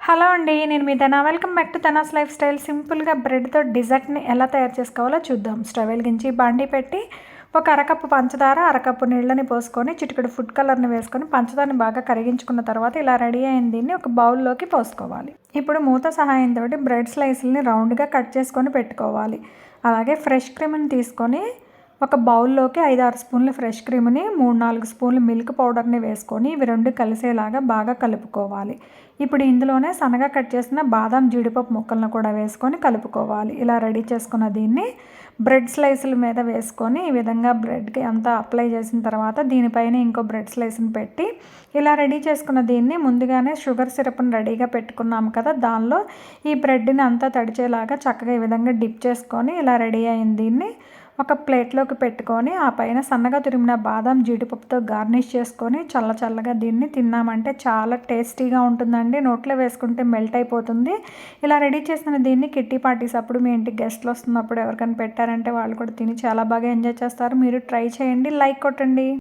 Hello అండి, నేను మీ ధన. Welcome back to ధనాస్ life style. సింపుల్గా బ్రెడ్తో డిజర్ట్ని ఎలా తయారు చేసుకోవాలో చూద్దాం. స్టవ్ వెలిగించి బాండీ పెట్టి ఒక అరకప్పు పంచదార, అరకప్పు నీళ్ళని పోసుకొని చిటికెడు ఫుడ్ కలర్ని వేసుకొని పంచదారని బాగా కరిగించుకున్న తర్వాత ఇలా రెడీ అయిన దీన్ని ఒక బౌల్లోకి పోసుకోవాలి. ఇప్పుడు మూత సహాయంతో బ్రెడ్ స్లైస్ని రౌండ్గా కట్ చేసుకొని పెట్టుకోవాలి. అలాగే ఫ్రెష్ క్రీమ్ని తీసుకొని ఒక బౌల్లోకి 5-6 స్పూన్లు ఫ్రెష్ క్రీమ్ని, 3-4 స్పూన్లు మిల్క్ పౌడర్ని వేసుకొని ఇవి రెండు కలిసేలాగా బాగా కలుపుకోవాలి. ఇప్పుడు ఇందులోనే సన్నగా కట్ చేసిన బాదం, జీడిపప్పు ముక్కలను కూడా వేసుకొని కలుపుకోవాలి. ఇలా రెడీ చేసుకున్న దీన్ని బ్రెడ్ స్లైసుల మీద వేసుకొని ఈ విధంగా బ్రెడ్కి అంతా అప్లై చేసిన తర్వాత దీనిపైన ఇంకో బ్రెడ్ స్లైస్ని పెట్టి ఇలా రెడీ చేసుకున్న దీన్ని ముందుగానే షుగర్ సిరప్ని రెడీగా పెట్టుకున్నాము కదా, దానిలో ఈ బ్రెడ్ని అంతా తడిచేలాగా చక్కగా ఈ విధంగా డిప్ చేసుకొని ఇలా రెడీ అయిన దీన్ని ఒక ప్లేట్లోకి పెట్టుకొని ఆ పైన సన్నగా తురిమిన బాదం, జీడిపప్పుతో గార్నిష్ చేసుకొని చల్లగా దీన్ని తిన్నామంటే చాలా టేస్టీగా ఉంటుందండి. నోట్లో వేసుకుంటే మెల్ట్ అయిపోతుంది. ఇలా రెడీ చేసిన దీన్ని కిట్టి పార్టీస్ అప్పుడు మీ ఇంటికి గెస్ట్లు వస్తున్నప్పుడు ఎవరికైనా పెట్టారంటే వాళ్ళు కూడా తిని చాలా బాగా ఎంజాయ్ చేస్తారు. మీరు ట్రై చేయండి, లైక్ కొట్టండి.